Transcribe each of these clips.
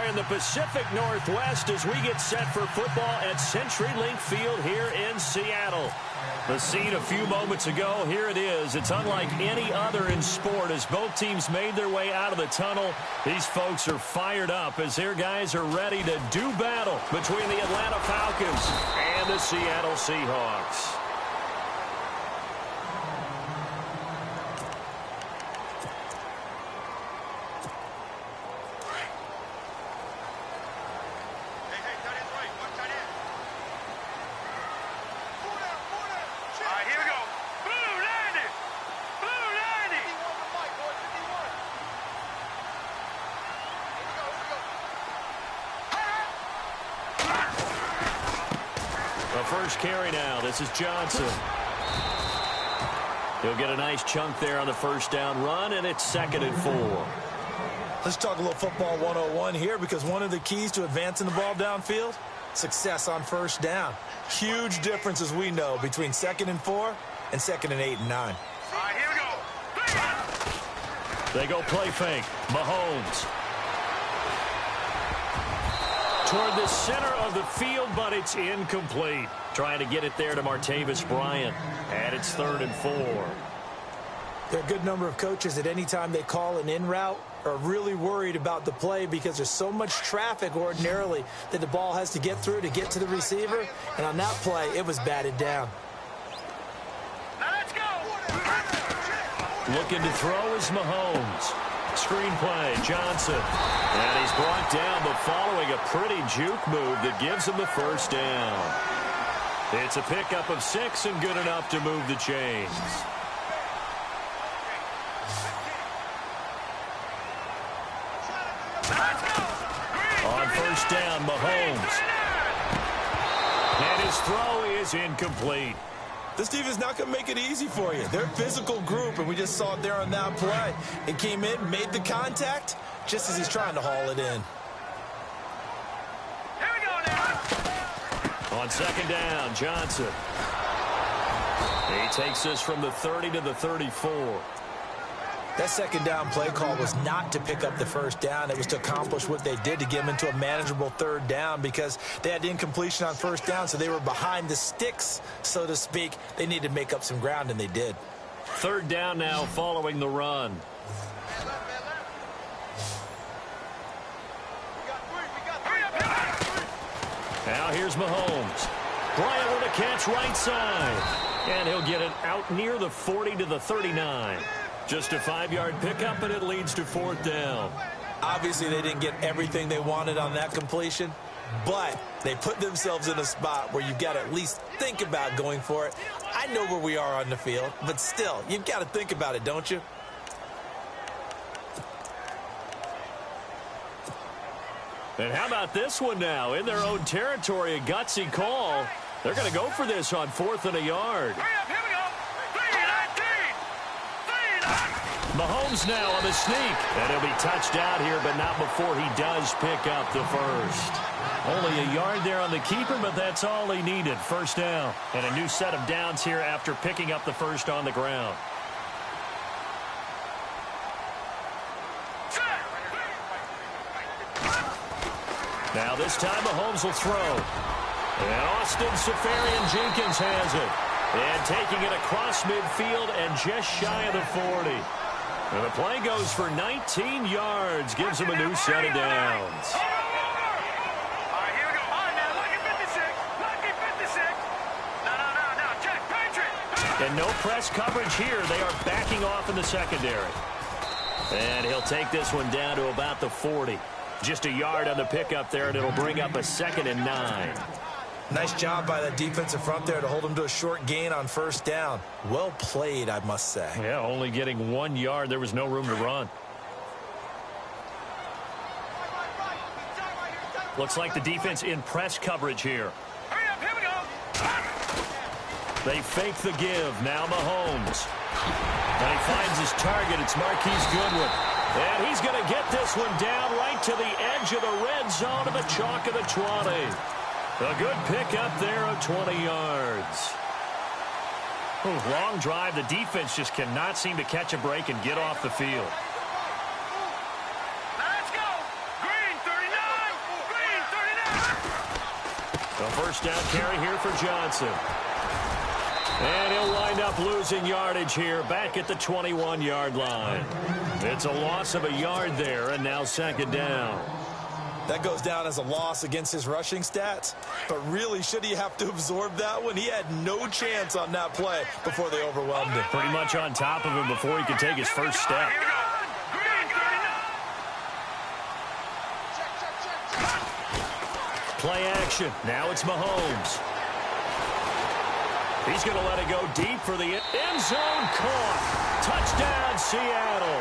are in the Pacific Northwest as we get set for football at CenturyLink Field here in Seattle. The scene a few moments ago, here it is. It's unlike any other in sport as both teams made their way out of the tunnel. These folks are fired up as their guys are ready to do battle between the Atlanta Falcons and the Seattle Seahawks. First carry now. This is Johnson. He'll get a nice chunk there on the first down run, and it's 2nd and 4. Let's talk a little football 101 here, because one of the keys to advancing the ball downfield, success on first down. Huge difference, as we know, between 2nd and 4 and 2nd and 8 and 9. All right, here we go. They go play fake. Mahomes. Toward the center of the field, but it's incomplete. Trying to get it there to Martavis Bryant. And it's 3rd and 4. There are a good number of coaches that any time they call an in route are really worried about the play because there's so much traffic ordinarily that the ball has to get through to get to the receiver. And on that play, it was batted down. Now let's go. Looking to throw is Mahomes. Screen play, Johnson. And he's brought down, but following a pretty juke move that gives him the first down. It's a pickup of 6 and good enough to move the chains. On first down, Mahomes. And his throw is incomplete. This team is not going to make it easy for you. They're a physical group, and we just saw it there on that play. It came in, made the contact, just as he's trying to haul it in. Here we go now. On 2nd down, Johnson. He takes this from the 30 to the 34. That 2nd down play call was not to pick up the first down. It was to accomplish what they did to get them into a manageable 3rd down because they had incompletion on first down, so they were behind the sticks, so to speak. They needed to make up some ground, and they did. 3rd down now following the run. Now here's Mahomes. Bryant with a catch right side. And he'll get it out near the 40 to the 39. Just a 5-yard pickup, and it leads to 4th down. Obviously, they didn't get everything they wanted on that completion, but they put themselves in a spot where you've got to at least think about going for it. I know where we are on the field, but still, you've got to think about it, don't you? And how about this one now? In their own territory, a gutsy call. They're going to go for this on 4th and a yard. Hurry up, here we go. 3-19. Mahomes now on the sneak. And he'll be touched out here, but not before he does pick up the first. Only a yard there on the keeper, but that's all he needed. First down. And a new set of downs here after picking up the first on the ground. Now this time Mahomes will throw. And Austin Seferian-Jenkins has it. And taking it across midfield and just shy of the 40. And the play goes for 19 yards. Gives him a new set of downs. All right, here we go. All right, now, lucky 56. Lucky 56. No. Check. Patriot. And no press coverage here. They are backing off in the secondary. And he'll take this one down to about the 40. Just a yard on the pickup there, and it'll bring up a 2nd and 9. Nice job by that defensive front there to hold him to a short gain on first down. Well played, I must say. Yeah, only getting 1 yard. There was no room to run. Looks like the defense in press coverage here. Hurry up, here we go. They fake the give. Now Mahomes. And he finds his target. It's Marquise Goodwin. And he's going to get this one down right to the edge of the red zone of the chalk of the 20. A good pickup there of 20 yards. Long drive. The defense just cannot seem to catch a break and get off the field. Now let's go. Green, 39. A first down carry here for Johnson. And he'll wind up losing yardage here back at the 21-yard line. It's a loss of a yard there, and now second down. That goes down as a loss against his rushing stats. But really, should he have to absorb that one? He had no chance on that play before they overwhelmed him. Pretty much on top of him before he could take his first step. Play action. Now it's Mahomes. He's going to let it go deep for the end zone. Caught. Touchdown, Seattle.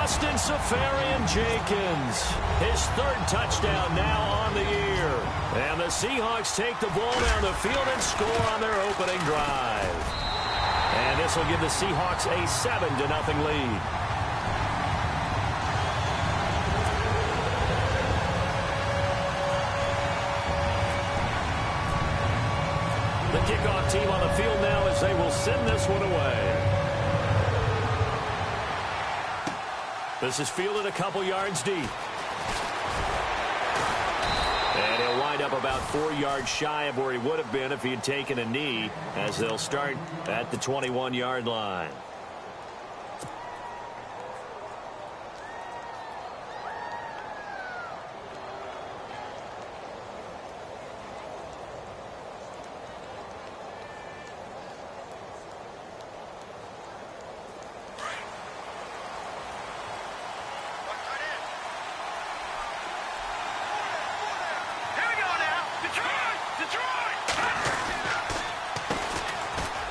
Austin Safarian-Jenkins. His third touchdown now on the year. And the Seahawks take the ball down the field and score on their opening drive. And this will give the Seahawks a 7-0 lead. The kickoff team on the field now as they will send this one away. This is fielded a couple yards deep. And he'll wind up about 4 yards shy of where he would have been if he had taken a knee, as they'll start at the 21-yard line.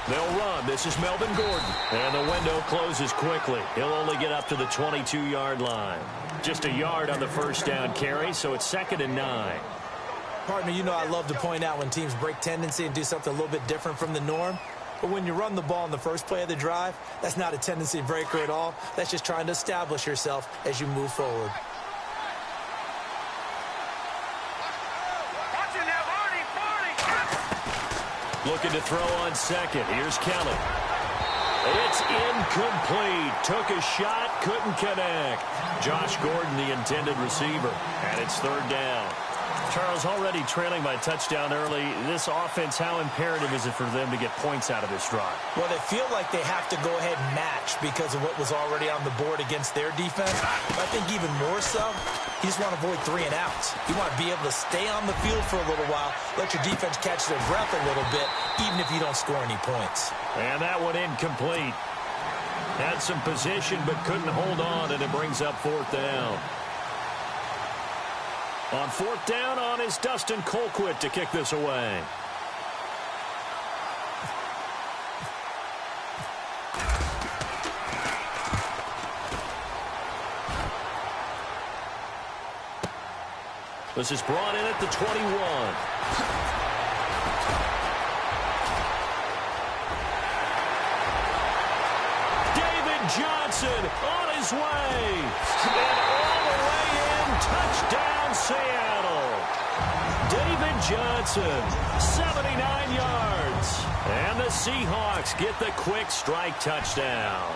They'll run. This is Melvin Gordon. And the window closes quickly. He'll only get up to the 22-yard line. Just a yard on the first down carry, so it's 2nd and 9. Partner, you know I love to point out when teams break tendency and do something a little bit different from the norm. But when you run the ball in the first play of the drive, that's not a tendency breaker at all. That's just trying to establish yourself as you move forward. Looking to throw on second. Here's Kelly. It's incomplete. Took a shot, couldn't connect. Josh Gordon, the intended receiver. And it's 3rd down. Charles, already trailing by touchdown early. This offense, how imperative is it for them to get points out of this drive? Well, they feel like they have to go ahead and match because of what was already on the board against their defense. But I think even more so, you just want to avoid 3 and outs. You want to be able to stay on the field for a little while, let your defense catch their breath a little bit, even if you don't score any points. And that one incomplete. Had some position but couldn't hold on, and it brings up 4th down. On 4th down on is Dustin Colquitt to kick this away. This is brought in at the 21. Johnson on his way. And all the way in. Touchdown, Seattle. David Johnson, 79 yards. And the Seahawks get the quick strike touchdown.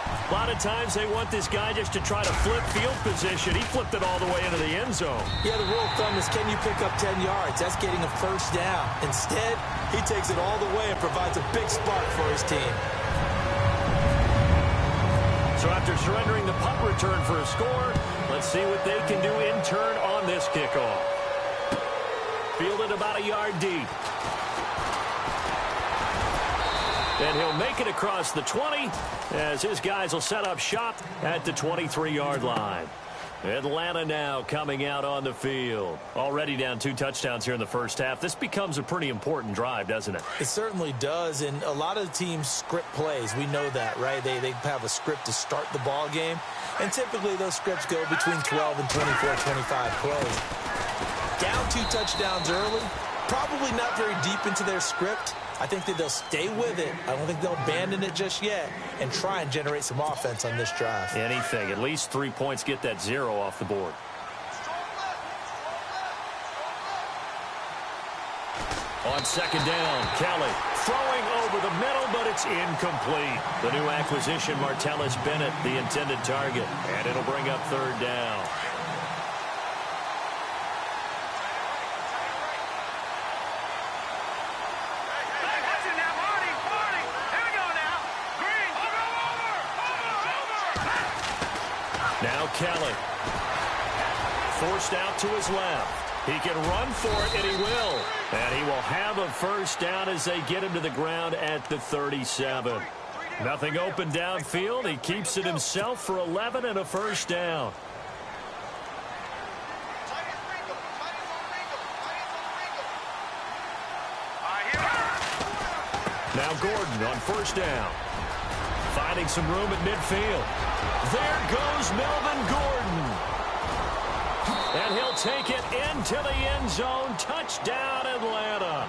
A lot of times they want this guy just to try to flip field position. He flipped it all the way into the end zone. Yeah, the rule of thumb is, can you pick up 10 yards? That's getting a first down. Instead, he takes it all the way and provides a big spark for his team. So after surrendering the punt return for a score, let's see what they can do in turn on this kickoff. Fielded about a yard deep. And he'll make it across the 20 as his guys will set up shop at the 23-yard line. Atlanta now coming out on the field. Already down 2 touchdowns here in the first half. This becomes a pretty important drive, doesn't it? It certainly does, and a lot of the teams script plays. We know that, right? They have a script to start the ball game, and typically those scripts go between 12 and 24, 25 plays. Down 2 touchdowns early, probably not very deep into their script. I think that they'll stay with it. I don't think they'll abandon it just yet and try and generate some offense on this drive. Anything. At least 3 points, get that 0 off the board. On second down, Kelly throwing over the middle, but it's incomplete. The new acquisition, Martellus Bennett, the intended target. And it'll bring up 3rd down. Now Kelly. Forced out to his left. He can run for it, and he will. And he will have a first down as they get him to the ground at the 37. Nothing open downfield. He keeps it himself for 11 and a first down. Now Gordon on first down. Finding some room at midfield. There goes Melvin Gordon. And he'll take it into the end zone. Touchdown, Atlanta.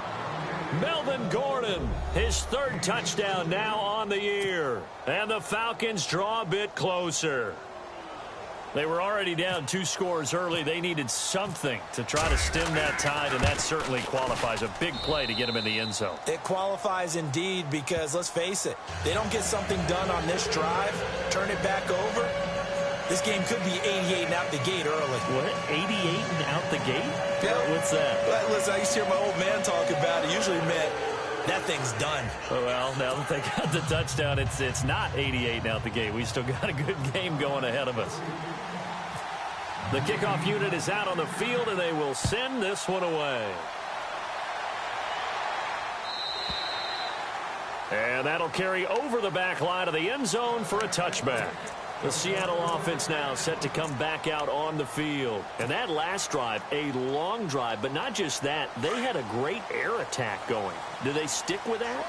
Melvin Gordon, his third touchdown now on the year. And the Falcons draw a bit closer. They were already down 2 scores early. They needed something to try to stem that tide, and that certainly qualifies. A big play to get them in the end zone. It qualifies indeed because, let's face it, they don't get something done on this drive, turn it back over. This game could be 88 and out the gate early. What? 88 and out the gate? Yeah. What's that? Well, listen, I used to hear my old man talk about it. Usually meant that thing's done. Oh, well, now that they got the touchdown, it's not 88 and out the gate. We still got a good game going ahead of us. The kickoff unit is out on the field, and they will send this one away. And that'll carry over the back line of the end zone for a touchback. The Seattle offense now set to come back out on the field. And that last drive, a long drive, but not just that. They had a great air attack going. Do they stick with that?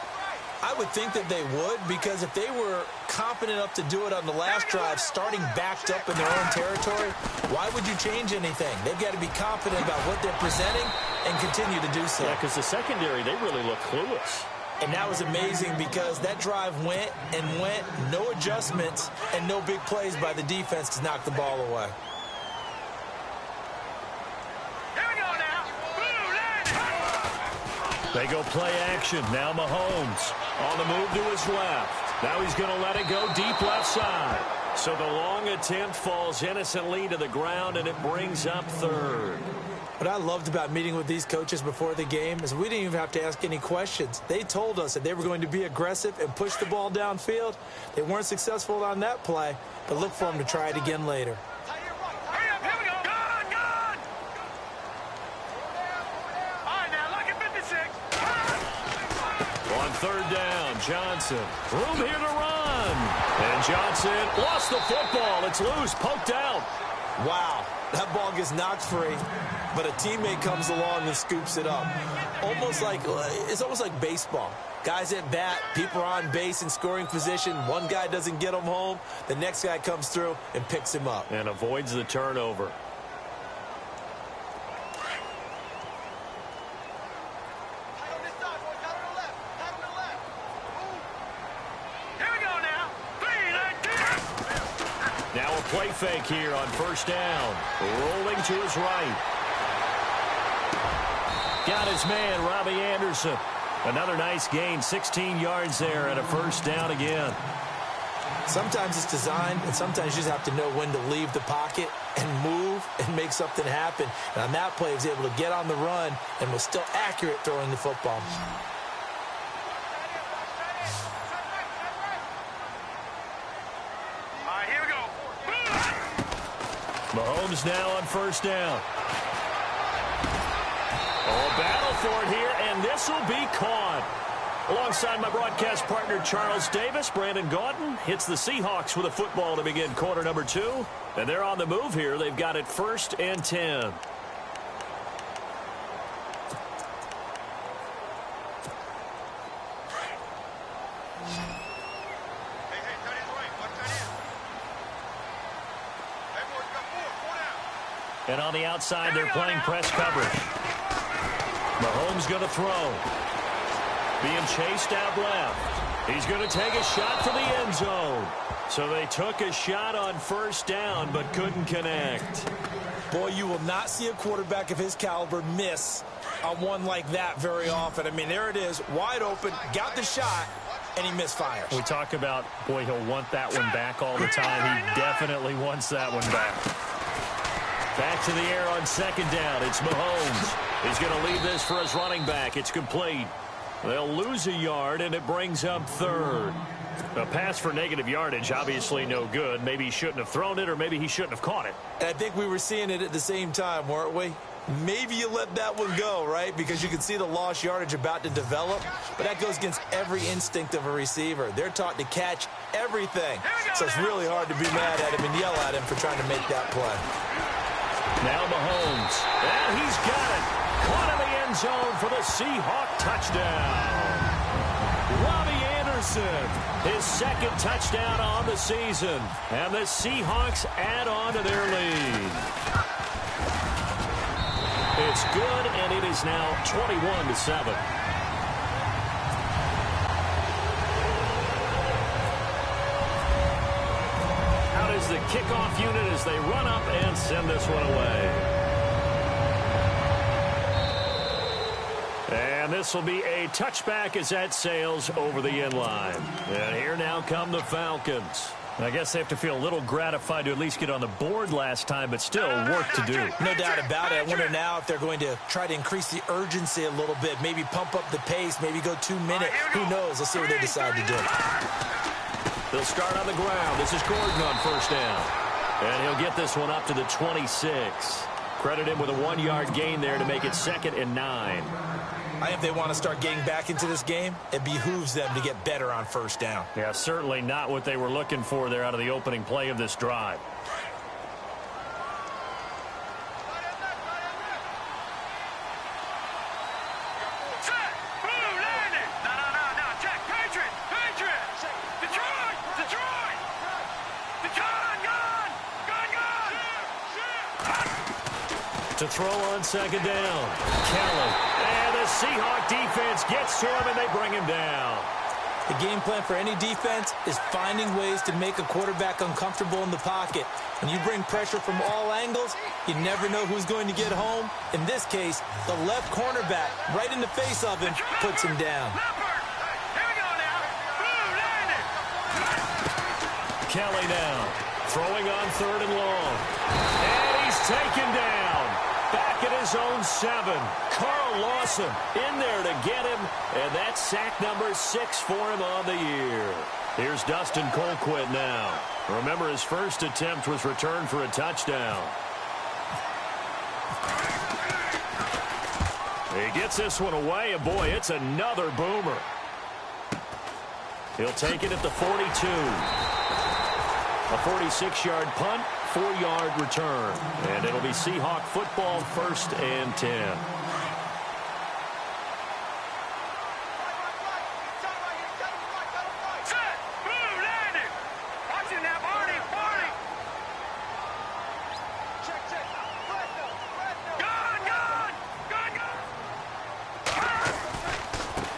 I would think that they would, because if they were competent enough to do it on the last drive, starting backed up in their own territory, why would you change anything? They've got to be confident about what they're presenting and continue to do so. Yeah, because the secondary, they really look clueless. And that was amazing because that drive went and went, no adjustments, and no big plays by the defense to knock the ball away. Here we go now. They go play action. Now Mahomes on the move to his left. Now he's going to let it go deep left side. So the long attempt falls innocently to the ground, and it brings up third. What I loved about meeting with these coaches before the game is we didn't even have to ask any questions. They told us that they were going to be aggressive and push the ball downfield. They weren't successful on that play, but look for them to try it again later. Hurry up, here we go. Gone, gone. All right, now, look at 56. On third down, Johnson. Room here to run. And Johnson lost the football. It's loose, poked out. Wow, that ball gets knocked free, but a teammate comes along and scoops it up. It's almost like baseball. Guys at bat, people are on base in scoring position. One guy doesn't get him home. The next guy comes through and picks him up. And avoids the turnover. Now a play fake here on first down. Rolling to his right. Got his man, Robbie Anderson. Another nice gain, 16 yards there, and a first down again. Sometimes it's designed, and sometimes you just have to know when to leave the pocket and move and make something happen. And on that play, he was able to get on the run and was still accurate throwing the football. Mahomes now on first down. Oh, battle for it here, and this will be caught. Alongside my broadcast partner, Charles Davis, Brandon Gaudin hits the Seahawks with a football to begin quarter number 2. And they're on the move here. They've got it 1st and 10. And on the outside, they're playing press coverage. Mahomes going to throw. Being chased out left. He's going to take a shot for the end zone. So they took a shot on first down, but couldn't connect. Boy, you will not see a quarterback of his caliber miss on one like that very often. I mean, there it is, wide open, got the shot, and he misfires. We talk about, boy, he'll want that one back all the time. He definitely wants that one back. Back to the air on second down. It's Mahomes. He's going to leave this for his running back. It's complete. They'll lose a yard, and it brings up third. A pass for negative yardage, obviously no good. Maybe he shouldn't have thrown it, or maybe he shouldn't have caught it. And I think we were seeing it at the same time, weren't we? Maybe you let that one go, right? Because you can see the lost yardage about to develop. But that goes against every instinct of a receiver. They're taught to catch everything. So it's really hard to be mad at him and yell at him for trying to make that play. Now Mahomes. And he's got it. Caught in the end zone for the Seahawk touchdown. Robbie Anderson, his second touchdown on the season. And the Seahawks add on to their lead. It's good, and it is now 21-7. Out is the kickoff unit as they run up and send this one away. And this will be a touchback as that sails over the end line. And here now come the Falcons. I guess they have to feel a little gratified to at least get on the board last time, but still work to do. No doubt about it. I wonder now if they're going to try to increase the urgency a little bit, maybe pump up the pace, maybe go 2 minutes. Who knows? Let's see what they decide to do. They'll start on the ground. This is Gordon on first down. And he'll get this one up to the 26. Credit him with a 1-yard gain there to make it 2nd and 9. I think if they want to start getting back into this game, it behooves them to get better on first down. Yeah, certainly not what they were looking for there out of the opening play of this drive. To throw on second down. Kelly. And the Seahawk defense gets to him, and they bring him down. The game plan for any defense is finding ways to make a quarterback uncomfortable in the pocket. When you bring pressure from all angles, you never know who's going to get home. In this case, the left cornerback, right in the face of him, puts him down. Kelly now, throwing on 3rd and long. And he's taken down. Back at his own 7. Carl Lawson in there to get him, and that's sack number 6 for him on the year. Here's Dustin Colquitt now. Remember, his first attempt was returned for a touchdown. He gets this one away, and boy, it's another boomer. He'll take it at the 42. A 46-yard punt, 4-yard return. And it'll be Seahawk football, 1st and 10.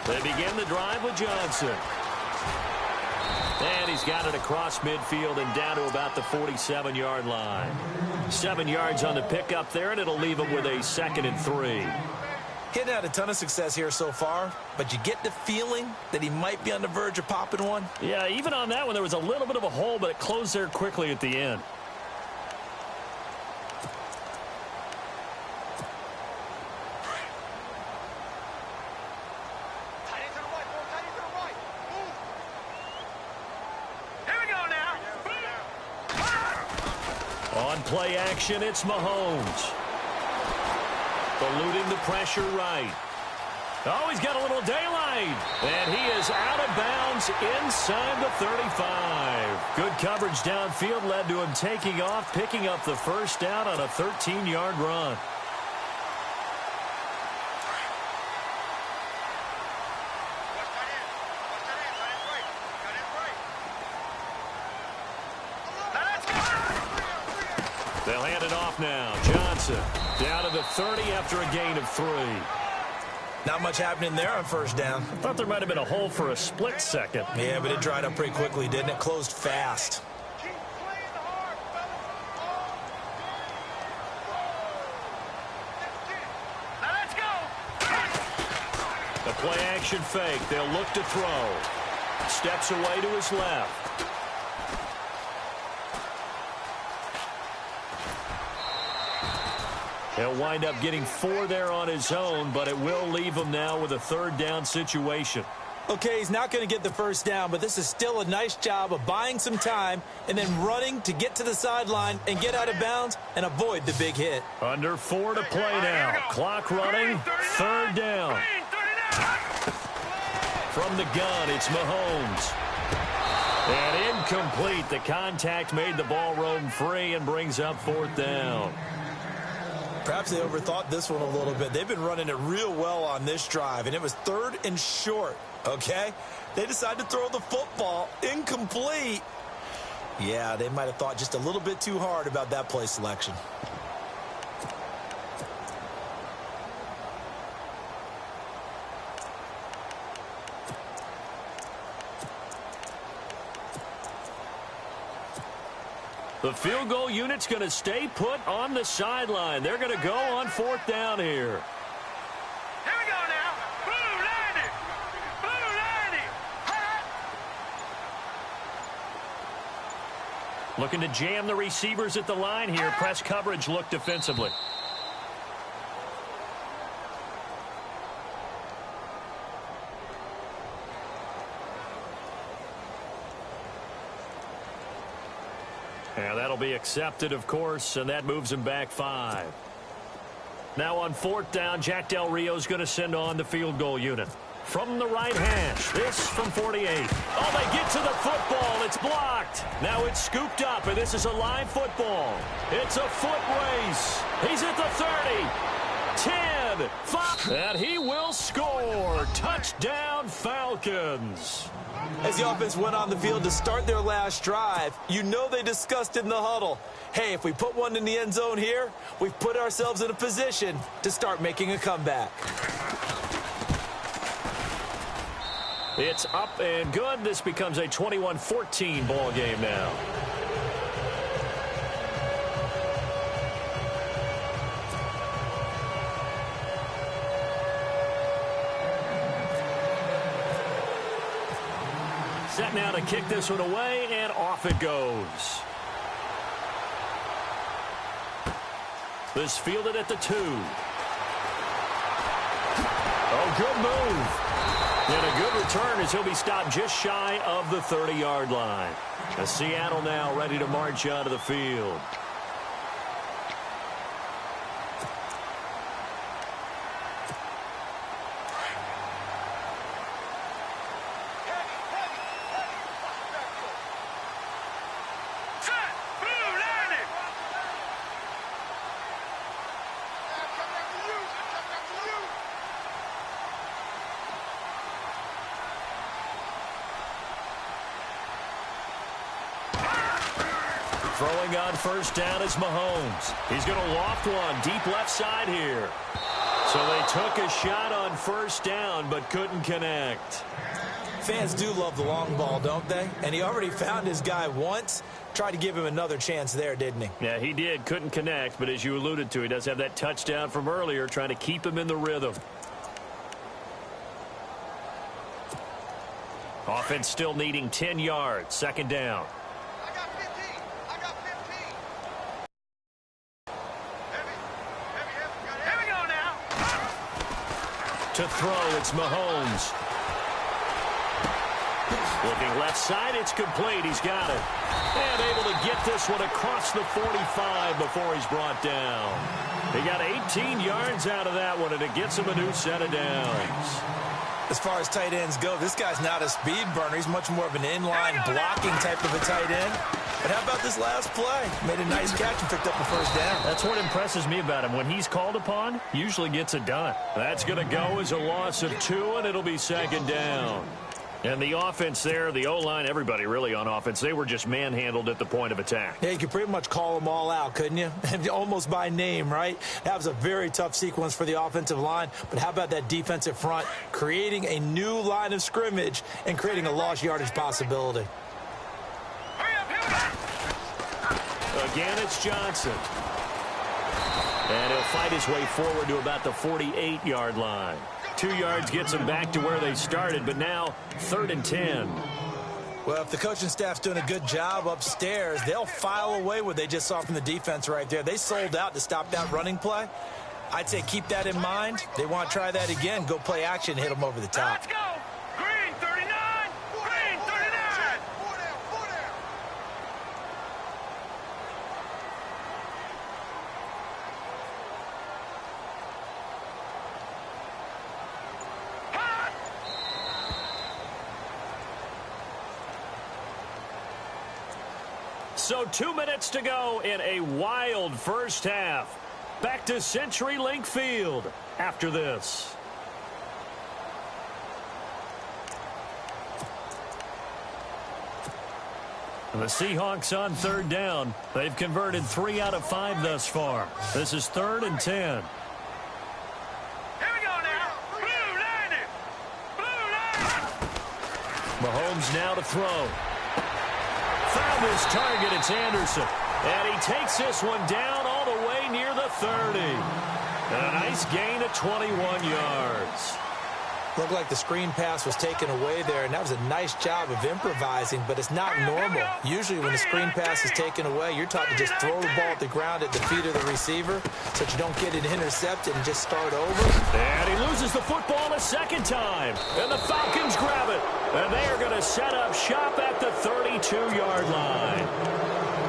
They begin the drive with Johnson. And he's got it across midfield and down to about the 47-yard line. 7 yards on the pickup there, and it'll leave him with a 2nd and 3. Getting had a ton of success here so far, but you get the feeling that he might be on the verge of popping one. Yeah, even on that one, there was a little bit of a hole, but it closed there quickly at the end. On play action, it's Mahomes. Eluding the pressure right. Oh, he's got a little daylight. And he is out of bounds inside the 35. Good coverage downfield led to him taking off, picking up the first down on a 13-yard run. They'll hand it off now. Johnson down to the 30 after a gain of 3. Not much happening there on first down. I thought there might have been a hole for a split second. Yeah, but it dried up pretty quickly, didn't it? Closed fast. The play action fake. They'll look to throw. Steps away to his left. He'll wind up getting 4 there on his own, but it will leave him now with a 3rd down situation. Okay, he's not going to get the first down, but this is still a nice job of buying some time and then running to get to the sideline and get out of bounds and avoid the big hit. Under 4 to play now. Clock running. Third down. From the gun, it's Mahomes. And incomplete. The contact made the ball roam free and brings up fourth down. Perhaps they overthought this one a little bit. They've been running it real well on this drive, and it was 3rd and short, okay? They decided to throw the football incomplete. Yeah, they might have thought just a little bit too hard about that play selection. The field goal unit's going to stay put on the sideline. They're going to go on fourth down here. Here we go now. Blue 90. Blue 90. Looking to jam the receivers at the line here. Press coverage look defensively. And that'll be accepted, of course, and that moves him back 5. Now on fourth down, Jack Del Rio's going to send on the field goal unit. From the right hash, this from 48. Oh, they get to the football. It's blocked. Now it's scooped up, and this is a live football. It's a foot race. He's at the 30. 10, 5, and he will score. Touchdown, Falcons. As the offense went on the field to start their last drive, you know they discussed in the huddle, hey, if we put one in the end zone here, we've put ourselves in a position to start making a comeback. It's up and good. This becomes a 21-14 ball game now. Set now to kick this one away, and off it goes. This fielded at the 2. Oh, good move. And a good return as he'll be stopped just shy of the 30-yard line. As Seattle now ready to march out of the field. Throwing on first down is Mahomes. He's going to loft one deep left side here. So they took a shot on first down but couldn't connect. Fans do love the long ball, don't they? And he already found his guy once. Tried to give him another chance there, didn't he? Yeah, he did. Couldn't connect, but as you alluded to, he does have that touchdown from earlier, trying to keep him in the rhythm. Offense still needing 10 yards. Second down. To throw, it's Mahomes. Looking left side, it's complete. He's got it. And able to get this one across the 45 before he's brought down. He got 18 yards out of that one, and it gets him a new set of downs. As far as tight ends go, this guy's not a speed burner. He's much more of an inline blocking type of a tight end. But how about this last play? Made a nice catch and picked up the first down. That's what impresses me about him. When he's called upon, usually gets it done. That's going to go as a loss of 2, and it'll be second down. And the offense there, the O-line, everybody really on offense, they were just manhandled at the point of attack. Yeah, you could pretty much call them all out, couldn't you? Almost by name, right? That was a very tough sequence for the offensive line. But how about that defensive front creating a new line of scrimmage and creating a lost yardage possibility? Again, it's Johnson. And he'll fight his way forward to about the 48-yard line. 2 yards gets them back to where they started, but now 3rd and 10. Well, if the coaching staff's doing a good job upstairs, they'll file away what they just saw from the defense right there. They sold out to stop that running play. I'd say keep that in mind. They want to try that again. Go play action, hit them over the top. Let's go. Green So 2 minutes to go in a wild first half. Back to CenturyLink Field after this. The Seahawks on third down. They've converted 3 out of 5 thus far. This is 3rd and 10. Here we go now. Blue line it. Blue line. Mahomes now to throw. Found his target. It's Anderson. And he takes this one down all the way near the 30. And a nice gain of 21 yards. Looked like the screen pass was taken away there, and that was a nice job of improvising, but it's not normal. Usually when the screen pass is taken away, you're taught to just throw the ball at the ground at the feet of the receiver so that you don't get it intercepted and just start over. And he loses the football a second time. And the Falcons grab it. And they are going to set up shop at the 32-yard line.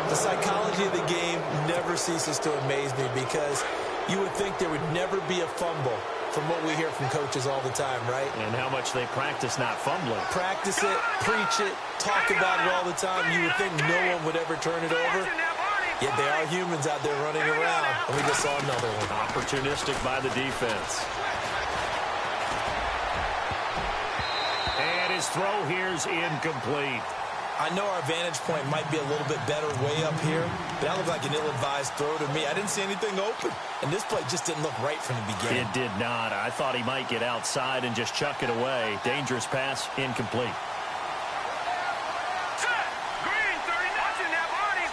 The psychology of the game never ceases to amaze me because you would think there would never be a fumble from what we hear from coaches all the time, right? And how much they practice not fumbling. Practice it, preach it, talk about it all the time. You would think no one would ever turn it over. Yet they are humans out there running around, and we just saw another one. Opportunistic by the defense. And his throw here is incomplete. I know our vantage point might be a little bit better way up here, but that looked like an ill-advised throw to me. I didn't see anything open, and this play just didn't look right from the beginning. It did not. I thought he might get outside and just chuck it away. Dangerous pass, incomplete. Set. Green, 30. Watching that body.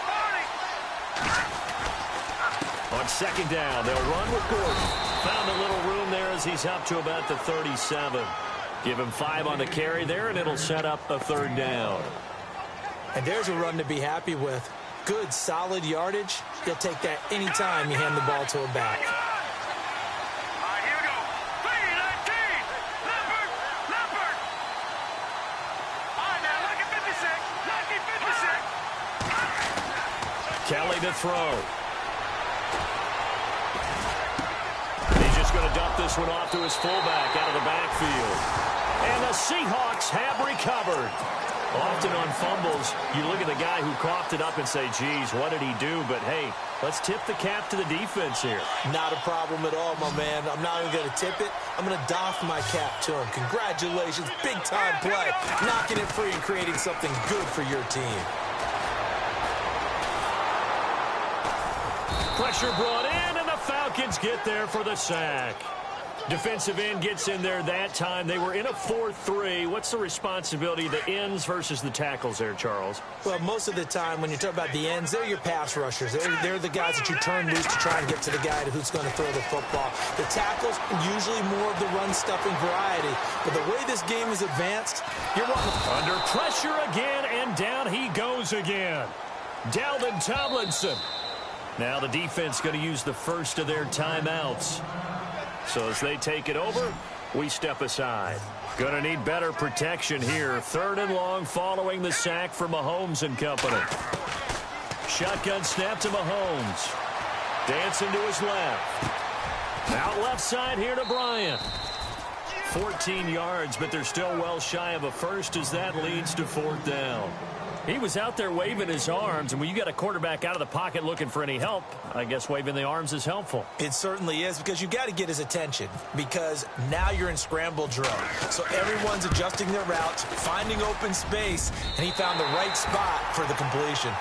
On second down, they'll run with Gordon. Found a little room there as he's up to about the 37. Give him 5 on the carry there, and it'll set up a 3rd down. And there's a run to be happy with. Good, solid yardage. You'll take that anytime you hand the ball to a back. All right, here we go. 3-19. Leopard. All right, now, lucky 56. Lucky 56. Kelly to throw. He's just going to dump this one off to his fullback out of the backfield. And the Seahawks have recovered. Often on fumbles, you look at the guy who coughed it up and say, geez, what did he do? But, hey, let's tip the cap to the defense here. Not a problem at all, my man. I'm not even going to tip it. I'm going to doff my cap to him. Congratulations. Big-time play. Knocking it free and creating something good for your team. Pressure brought in, and the Falcons get there for the sack. Defensive end gets in there that time. They were in a 4-3. What's the responsibility of the ends versus the tackles there, Charles? Well, most of the time when you talk about the ends, they're your pass rushers. They're the guys that you turn loose to try and get to the guy who's going to throw the football. The tackles, usually more of the run-stuffing variety. But the way this game is advanced, you're wanting to... Under pressure again, and down he goes again. Dalvin Tomlinson. Now the defense going to use the first of their timeouts. So as they take it over, we step aside. Going to need better protection here. 3rd and long following the sack for Mahomes and company. Shotgun snap to Mahomes. Dancing to his left. Out left side here to Bryant. 14 yards, but they're still well shy of a first as that leads to 4th down. He was out there waving his arms, and when you got a quarterback out of the pocket looking for any help, I guess waving the arms is helpful. It certainly is, because you got to get his attention, because now you're in scramble drill. So everyone's adjusting their routes, finding open space, and he found the right spot for the completion.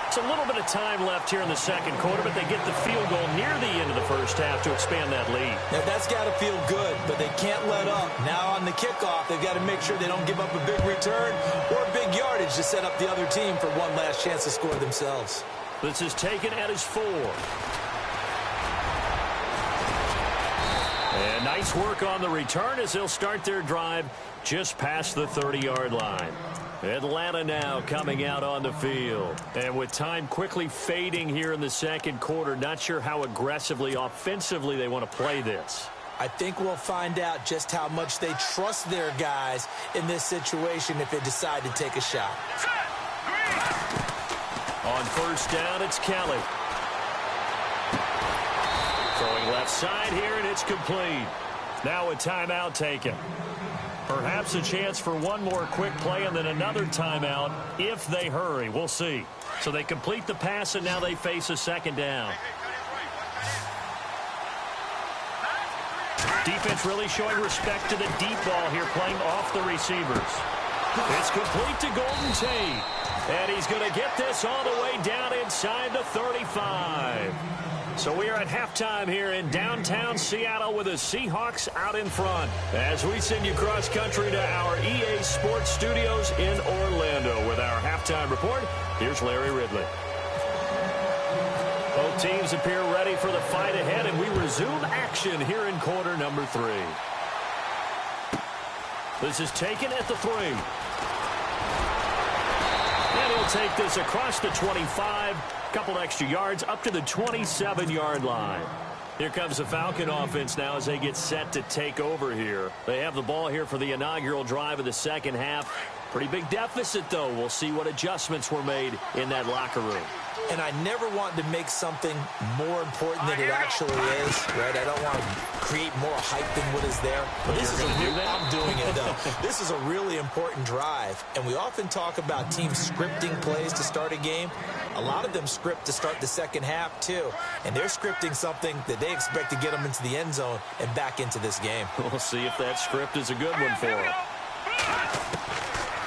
It's a little bit of time left here in the second quarter, but they get the field goal near the end of the first half to expand that lead. Now, that's got to feel good, but they can't let up. Now on the kickoff, they've got to make sure they don't give up a big return or a big yardage to set up the other team for one last chance to score themselves. This is taken at his 4. And nice work on the return as they'll start their drive just past the 30-yard line. Atlanta now coming out on the field. And with time quickly fading here in the second quarter, not sure how aggressively, offensively they want to play this. I think we'll find out just how much they trust their guys in this situation if they decide to take a shot. On first down, it's Kelly. Throwing left side here, and it's complete. Now a timeout taken. Perhaps a chance for one more quick play and then another timeout if they hurry. We'll see. So they complete the pass, and now they face a second down. Defense really showing respect to the deep ball here, playing off the receivers. It's complete to Golden Tate. And he's going to get this all the way down inside the 35. So we are at halftime here in downtown Seattle with the Seahawks out in front. As we send you cross-country to our EA Sports Studios in Orlando with our halftime report, here's Larry Ridley. Both teams appear ready for the fight ahead, and we resume action here in quarter number 3. This is taken at the 3. And he'll take this across the 25, couple extra yards up to the 27-yard line. Here comes the Falcon offense now as they get set to take over here. They have the ball here for the inaugural drive of the second half. Pretty big deficit, though. We'll see what adjustments were made in that locker room. And I never want to make something more important than it actually is, right? I don't want to create more hype than what is there. But this is I'm doing it, though. This is a really important drive. And we often talk about teams scripting plays to start a game. A lot of them script to start the second half, too. And they're scripting something that they expect to get them into the end zone and back into this game. We'll see if that script is a good one for them.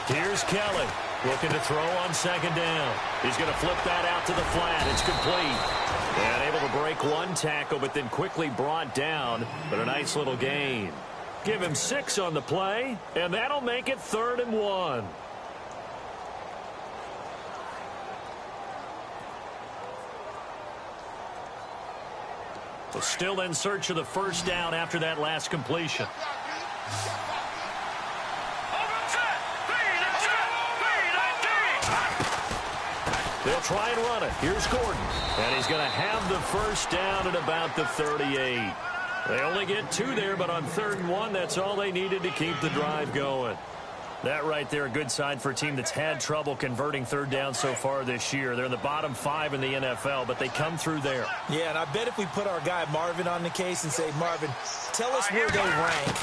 Here's Kelly. Looking to throw on second down. He's going to flip that out to the flat. It's complete. And able to break one tackle, but then quickly brought down. But a nice little gain. Give him 6 on the play, and that'll make it 3rd and 1. So still in search of the first down after that last completion. They'll try and run it. Here's Gordon. And he's going to have the first down at about the 38. They only get 2 there, but on 3rd and 1, that's all they needed to keep the drive going. That right there, a good sign for a team that's had trouble converting 3rd down so far this year. They're in the bottom 5 in the NFL, but they come through there. Yeah, and I bet if we put our guy Marvin on the case and say, Marvin, tell us where they rank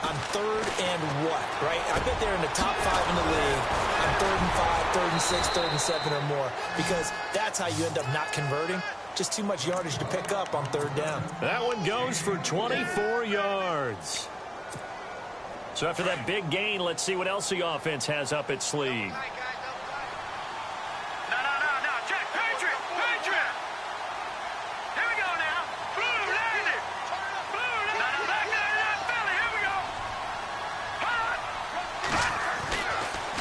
on 3rd and what, right? I bet they're in the top 5 in the league on 3rd and 5, 3rd and 6, 3rd and 7 or more, because that's how you end up not converting. Just too much yardage to pick up on 3rd down. That one goes for 24 yards. So after that big gain, let's see what else the offense has up its sleeve. No, check, Patriot. Here we go now. Blue, landed. Now, back there, Philly, here we go.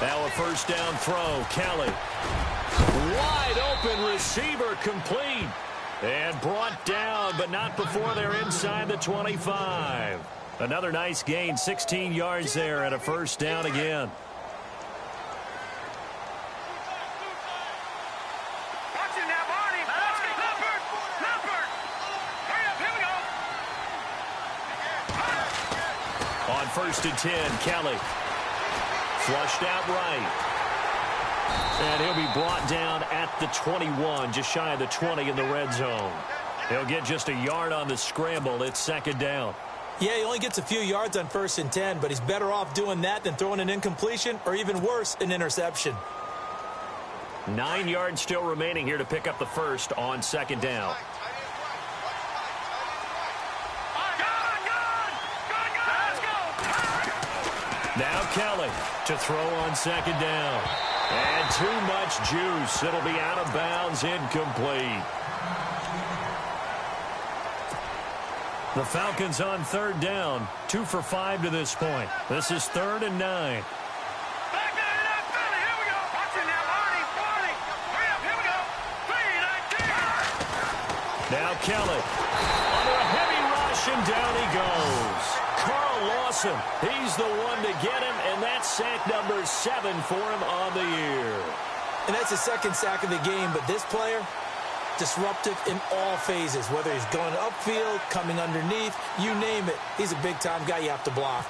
Now a first down throw. Kelly. Wide open receiver complete. And brought down, but not before they're inside the 25. Another nice gain, 16 yards there, and a first down again. Watch it now, Barney. Leopard. Hurry up, here we go. On 1st and 10, Kelly. Flushed out right. And he'll be brought down at the 21, just shy of the 20 in the red zone. He'll get just a yard on the scramble. It's 2nd down. Yeah, he only gets a few yards on 1st and 10, but he's better off doing that than throwing an incompletion or even worse, an interception. 9 yards still remaining here to pick up the first on 2nd down. Now Kelly to throw on 2nd down. And too much juice. It'll be out of bounds, incomplete. The Falcons on 3rd down, 2 for 5 to this point. This is 3rd and 9. Back there, Philly, here we go. Watch it now, Barney. Hurry up, here we go. 3, 19. Now Kelly under a heavy rush, and down he goes. Carl Lawson, he's the one to get him, and that's sack number 7 for him on the year. And that's the 2nd sack of the game, but this player, disruptive in all phases, whether he's going upfield, coming underneath, you name it. He's a big-time guy you have to block.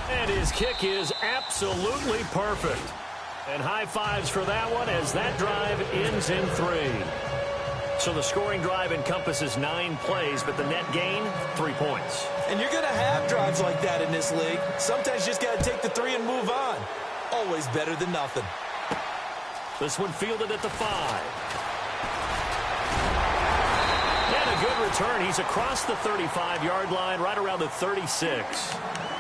And his kick is absolutely perfect. And high fives for that one as that drive ends in 3. So the scoring drive encompasses 9 plays, but the net gain, 3 points. And you're going to have drives like that in this league. Sometimes you just got to take the 3 and move on. Always better than nothing. This one fielded at the 5. And a good return. He's across the 35-yard line, right around the 36.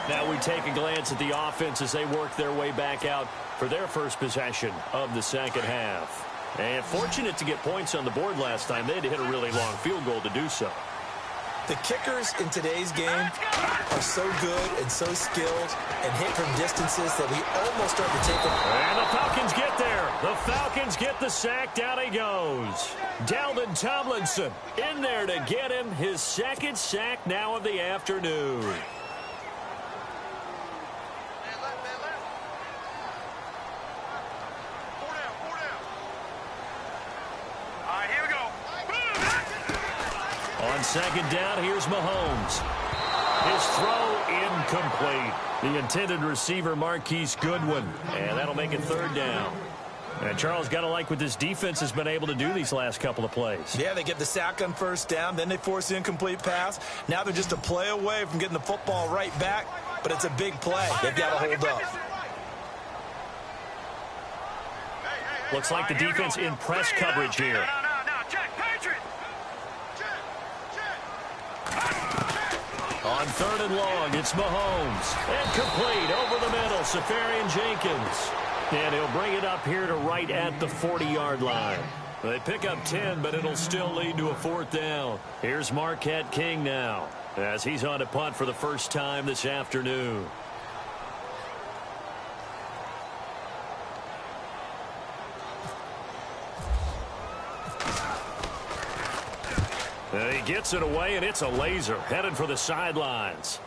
Now we take a glance at the offense as they work their way back out for their first possession of the second half. And fortunate to get points on the board last time. They had to hit a really long field goal to do so. The kickers in today's game are so good and so skilled and hit from distances that we almost start to take them. And the Falcons get there. The Falcons get the sack. Down he goes. Dalvin Tomlinson in there to get him his second sack now of the afternoon. On second down, here's Mahomes. His throw incomplete. The intended receiver, Marquise Goodwin. And that'll make it third down. And Charles, got to like what this defense has been able to do these last couple of plays. Yeah, they get the sack on first down, then they force the incomplete pass. Now they're just a play away from getting the football right back, but it's a big play. They've got to hold up. Looks like the defense in press coverage here. On third and long, it's Mahomes. And complete over the middle, Safarian Jenkins. And he'll bring it up here to right at the 40-yard line. They pick up 10, but it'll still lead to a fourth down. Here's Marquette King now, as he's on to punt for the first time this afternoon. He gets it away, and it's a laser headed for the sidelines.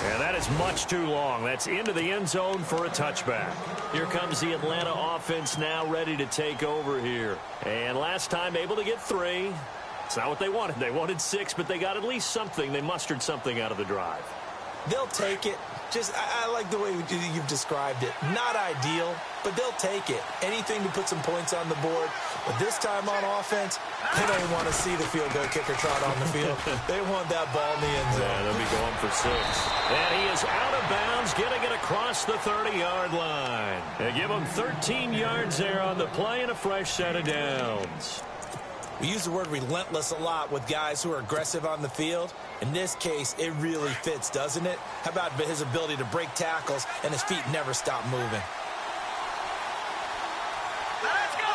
And that is much too long. That's into the end zone for a touchback. Here comes the Atlanta offense now ready to take over here. And last time able to get 3. It's not what they wanted. They wanted 6, but they got at least something. They mustered something out of the drive. They'll take it. I like the way you've described it. Not ideal, but they'll take it. Anything to put some points on the board. But this time on offense, they don't want to see the field goal kicker trot on the field. They want that ball in the end zone. Yeah, they'll be going for 6. And he is out of bounds, getting it across the 30-yard line. They give him 13 yards there on the play and a fresh set of downs. We use the word relentless a lot with guys who are aggressive on the field. In this case, it really fits, doesn't it? How about his ability to break tackles and his feet never stop moving? Let's go!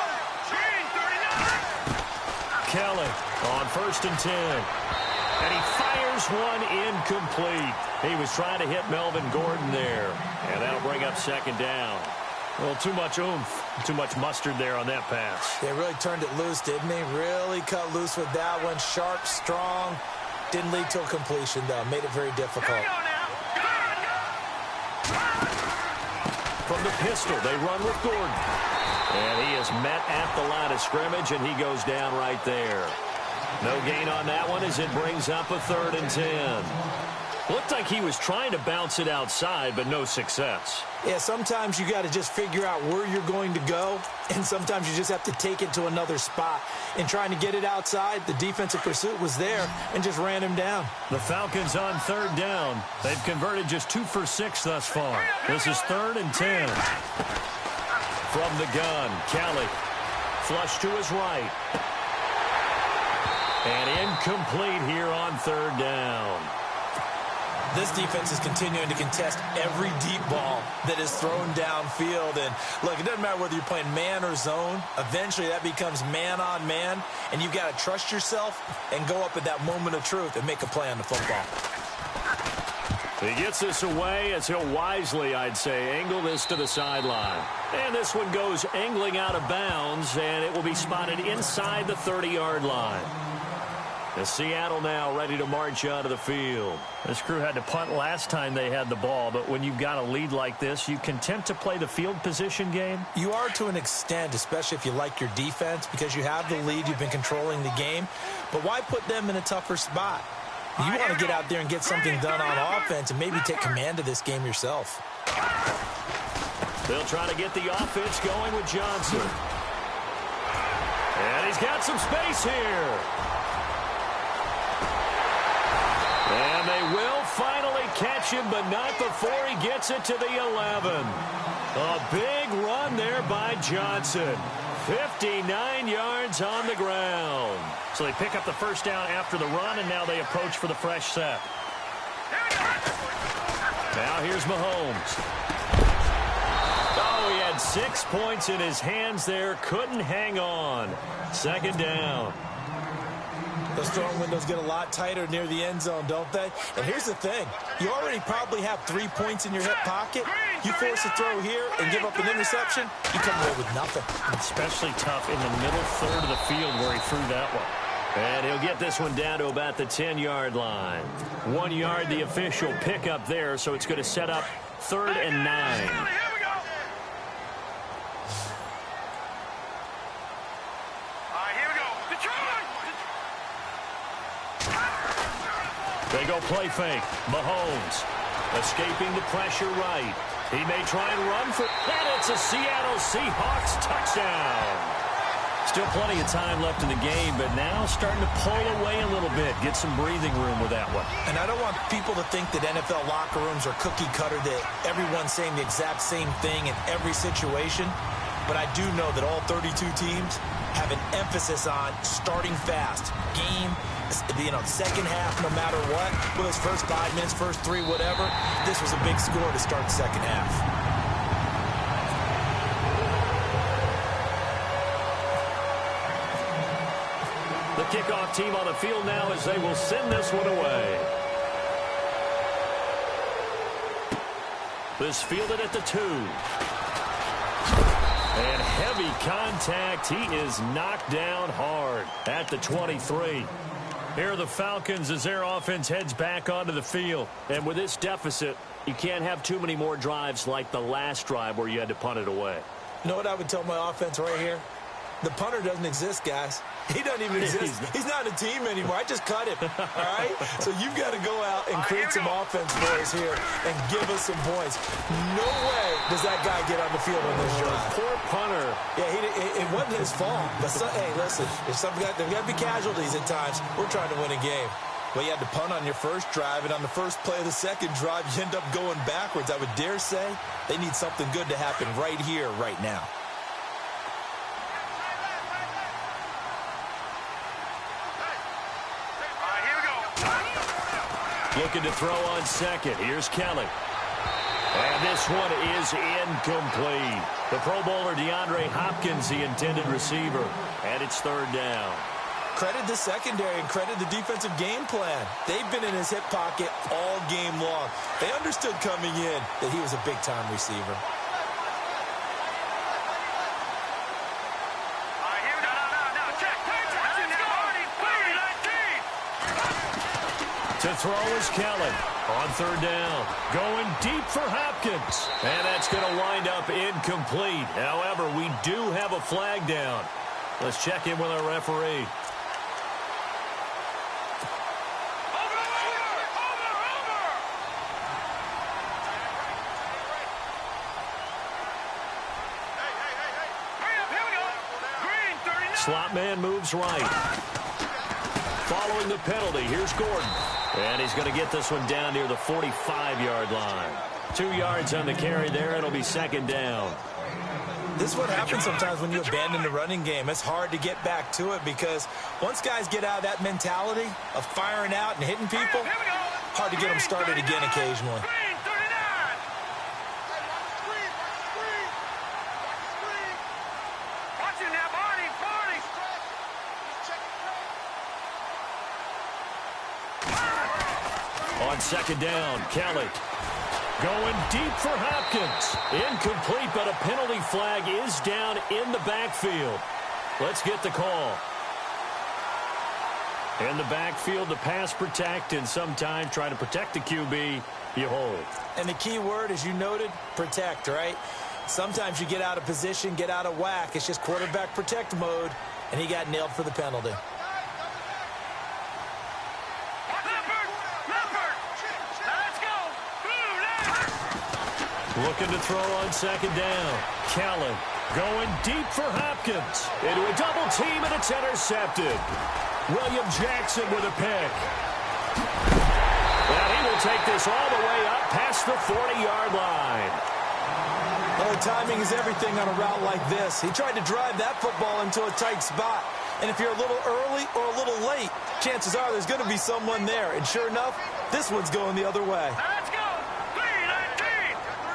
Green, 39! Kelly on first and 10. And he fires one incomplete. He was trying to hit Melvin Gordon there. And that'll bring up second down. Well, too much oomph, too much mustard there on that pass. They really turned it loose, didn't they? Really cut loose with that one. Sharp, strong. Didn't lead to a completion, though. Made it very difficult. From the pistol, they run with Gordon. And he is met at the line of scrimmage, and he goes down right there. No gain on that one as it brings up a third and 10. Looked like he was trying to bounce it outside, but no success. Yeah, sometimes you got to just figure out where you're going to go, and sometimes you just have to take it to another spot. In trying to get it outside, the defensive pursuit was there and just ran him down. The Falcons on third down. They've converted just 2 for 6 thus far. This is third and 10. From the gun, Kelly. Flush to his right. And incomplete here on third down. This defense is continuing to contest every deep ball that is thrown downfield. And, look, it doesn't matter whether you're playing man or zone. Eventually, that becomes man-on-man, and you've got to trust yourself and go up at that moment of truth and make a play on the football. He gets this away as he'll wisely, I'd say, angle this to the sideline. And this one goes angling out of bounds, and it will be spotted inside the 30-yard line. The Seattle now ready to march out of the field. This crew had to punt last time they had the ball, but when you've got a lead like this, you content to play the field position game? You are to an extent, especially if you like your defense, because you have the lead, you've been controlling the game. But why put them in a tougher spot? You want to get out there and get something done on offense and maybe take command of this game yourself. They'll try to get the offense going with Johnson. And he's got some space here. And they will finally catch him, but not before he gets it to the 11. A big run there by Johnson. 59 yards on the ground. So they pick up the first down after the run, and now they approach for the fresh set. Now here's Mahomes. Oh, he had 6 points in his hands there. Couldn't hang on. Second down. Those throwing windows get a lot tighter near the end zone, don't they? And here's the thing. You already probably have 3 points in your hip pocket. You force a throw here and give up an interception, you come away with nothing. Especially tough in the middle third of the field where he threw that one. And he'll get this one down to about the 10-yard line. 1 yard, the official pickup there, so it's going to set up 3rd and 9. They go play fake. Mahomes escaping the pressure right. He may try and run for, and it's a Seattle Seahawks touchdown. Still plenty of time left in the game, but now starting to pull away a little bit. Get some breathing room with that one. And I don't want people to think that NFL locker rooms are cookie cutter, that everyone's saying the exact same thing in every situation. But I do know that all 32 teams have an emphasis on starting fast. Game, second half, no matter what. Whether it's first 5 minutes, first 3, whatever. This was a big score to start the second half. The kickoff team on the field now as they will send this one away. This fielded at the 2. And heavy contact. He is knocked down hard at the 23. Here are the Falcons as their offense heads back onto the field. And with this deficit, you can't have too many more drives like the last drive where you had to punt it away. You know what I would tell my offense right here? The punter doesn't exist, guys. He doesn't even exist. He's not a team anymore. I just cut him, all right? So you've got to go out and create some offense for us here and give us some points. No way does that guy get on the field on this drive. Poor punter. Yeah, it wasn't his fault. But, hey, listen, there's got to be casualties at times. We're trying to win a game. Well, you had to punt on your first drive, and on the first play of the second drive, you end up going backwards. I would dare say they need something good to happen right here, right now. Looking to throw on second. Here's Kelly. And this one is incomplete. The Pro Bowler DeAndre Hopkins, the intended receiver. And it's 3rd down. Credit the secondary and credit the defensive game plan. They've been in his hip pocket all game long. They understood coming in that he was a big-time receiver. To throw is Kelly on 3rd down. Going deep for Hopkins. And that's going to wind up incomplete. However, we do have a flag down. Let's check in with our referee. Slot man moves right. Following the penalty, here's Gordon. And he's going to get this one down near the 45-yard line. 2 yards on the carry there. It'll be 2nd down. This is what happens sometimes when you abandon the running game. It's hard to get back to it because once guys get out of that mentality of firing out and hitting people, hard to get them started again occasionally. On 2nd down, Kelly going deep for Hopkins. Incomplete, but a penalty flag is down in the backfield. Let's get the call. In the backfield, the pass protect, and sometimes try to protect the QB, you hold. And the key word, as you noted, protect, right? Sometimes you get out of position, get out of whack. It's just quarterback protect mode, and he got nailed for the penalty. Looking to throw on 2nd down. Kelly Going deep for Hopkins. Into a double team, and it's intercepted. William Jackson with a pick. And he will take this all the way up past the 40-yard line. Well, timing is everything on a route like this. He tried to drive that football into a tight spot. And if you're a little early or a little late, chances are there's going to be someone there. And sure enough, this one's going the other way. Now let's go. 3-19.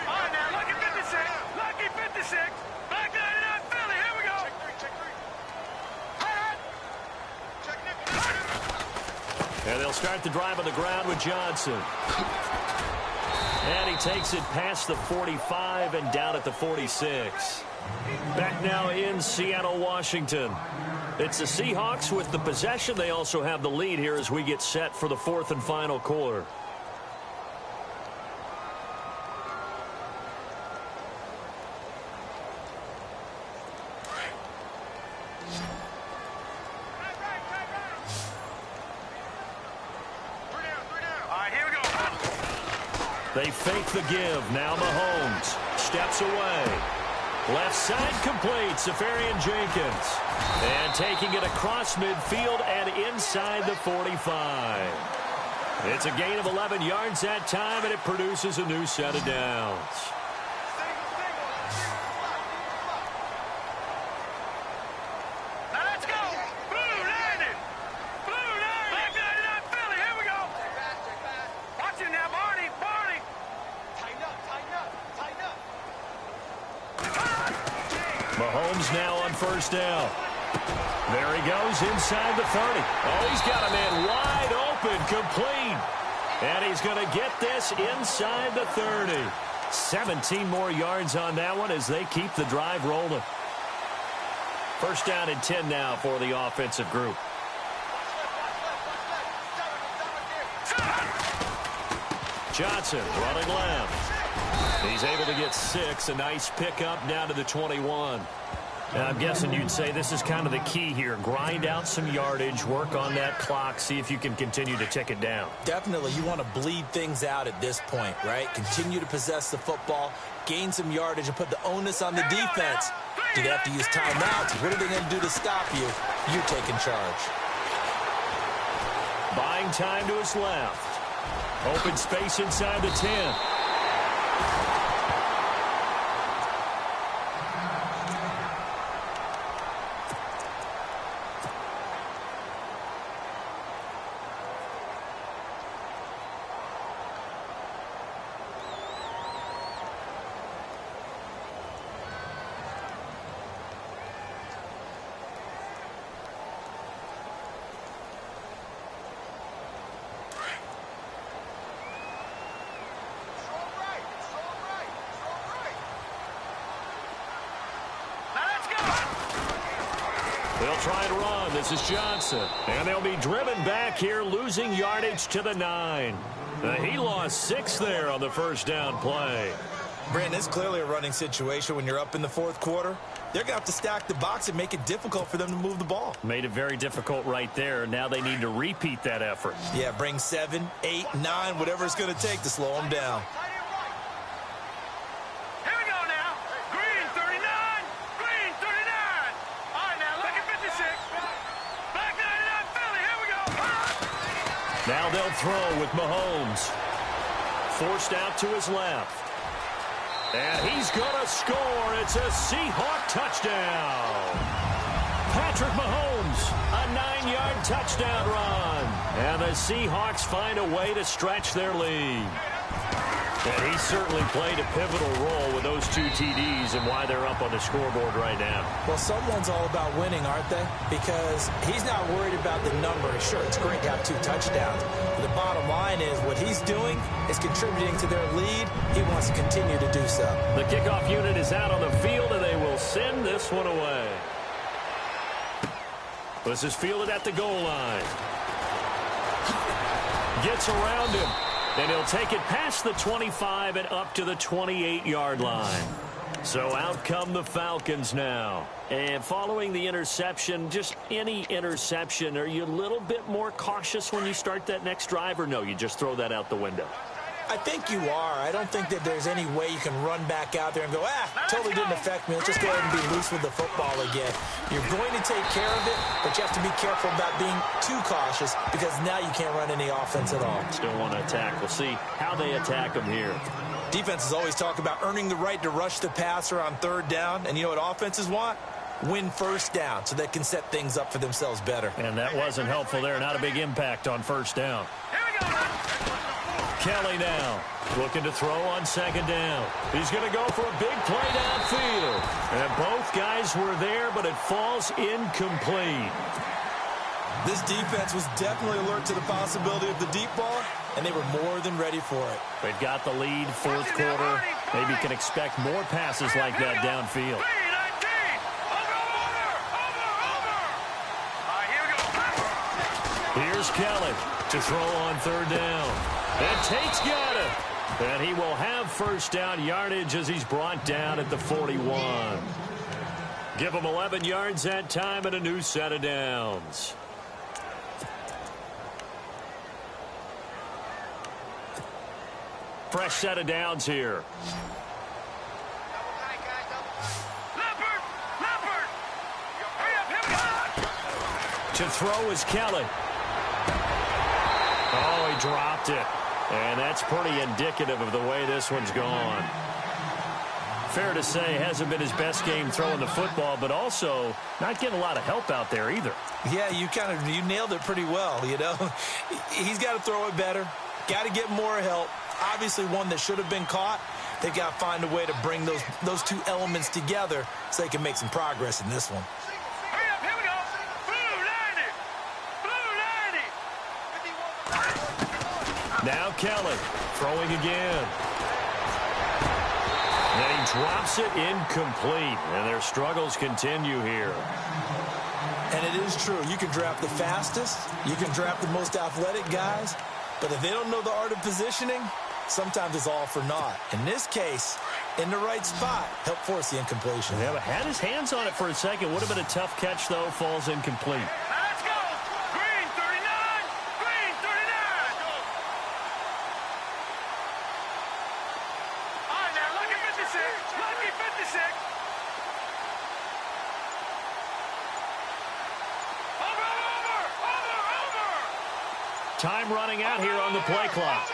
All right, now, lucky 56. Lucky 56. Black 99 Philly. Here we go. And they'll start the drive on the ground with Johnson. And he takes it past the 45 and down at the 46. Back now in Seattle, Washington. It's the Seahawks with the possession. They also have the lead here as we get set for the fourth and final quarter. All right, here we go. They fake the give. Now Mahomes steps away. Left side complete. Safarian Jenkins. And taking it across midfield and inside the 45. It's a gain of 11 yards that time, and it produces a new set of downs. Now let's go. Blue 90. Blue 90. Black 99 Philly. Here we go. Watch it now, Barney. Barney. Tighten up. Tighten up. Tighten up. Mahomes now on first down. There he goes inside the 30. Oh, he's got a man wide open, complete. And he's going to get this inside the 30. 17 more yards on that one as they keep the drive rolling. First down and 10 now for the offensive group. Johnson running left. He's able to get 6. A nice pickup down to the 21. Now, I'm guessing you'd say this is kind of the key here. Grind out some yardage, work on that clock, see if you can continue to tick it down. Definitely, you want to bleed things out at this point, right? Continue to possess the football, gain some yardage, and put the onus on the defense. Do they have to use timeouts? What are they going to do to stop you? You're taking charge. Buying time to his left. Open space inside the 10. They'll try and run. This is Johnson. And they'll be driven back here, losing yardage to the 9. He lost 6 there on the first down play. Brandon, it's clearly a running situation when you're up in the fourth quarter. They're going to have to stack the box and make it difficult for them to move the ball. Made it very difficult right there. Now they need to repeat that effort. Yeah, bring 7, 8, 9, whatever it's going to take to slow them down. Here we go now. Green 39. Green 39. All right, now look at 56. Black 99 Philly. Here we go. Now they'll throw with Mahomes. Forced out to his left. And he's going to score. It's a Seahawk touchdown. Patrick Mahomes, a 9-yard touchdown run. And the Seahawks find a way to stretch their lead. And he certainly played a pivotal role with those 2 TDs and why they're up on the scoreboard right now. Well, someone's all about winning, aren't they? Because he's not worried about the number. Sure, it's great to have 2 touchdowns. But the bottom line is what he's doing is contributing to their lead. He wants to continue to do so. The kickoff unit is out on the field, and they will send this one away. This is fielded at the goal line. Gets around him. And he'll take it past the 25 and up to the 28-yard line. So out come the Falcons now. And following the interception, just any interception, are you a little bit more cautious when you start that next drive, or no, you just throw that out the window? I think you are. I don't think that there's any way you can run back out there and go, totally didn't affect me. Let's just go ahead and be loose with the football again. You're going to take care of it, but you have to be careful about being too cautious because now you can't run any offense at all. Still want to attack. We'll see how they attack them here. Defenses always talk about earning the right to rush the passer on third down, and you know what offenses want? Win first down so they can set things up for themselves better. And that wasn't helpful there. Not a big impact on first down. Here we go. Kelly now looking to throw on second down. He's going to go for a big play downfield. And both guys were there, but it falls incomplete. This defense was definitely alert to the possibility of the deep ball, and they were more than ready for it. They've got the lead, fourth quarter. Maybe can expect more passes like that downfield. Here's Kelly to throw on third down. And Tate's got it. And he will have first down yardage as he's brought down at the 41. Give him 11 yards that time and a new set of downs. Fresh set of downs here. To throw is Kelly. Oh, he dropped it. And that's pretty indicative of the way this one's gone. Fair to say, hasn't been his best game throwing the football, but also not getting a lot of help out there either. Yeah, you nailed it pretty well, you know. He's got to throw it better. Got to get more help. Obviously one that should have been caught. They've got to find a way to bring those two elements together so they can make some progress in this one. Now Kelly throwing again. And he drops it incomplete. And their struggles continue here. And it is true. You can draft the fastest. You can draft the most athletic guys. But if they don't know the art of positioning, sometimes it's all for naught. In this case, in the right spot, help force the incompletion. Yeah, but had his hands on it for a second. Would have been a tough catch, though. Falls incomplete. Let's go. Green 39. Green 39. All right, now, lucky 56. Lucky 56. Over. Time running out here on the play clock.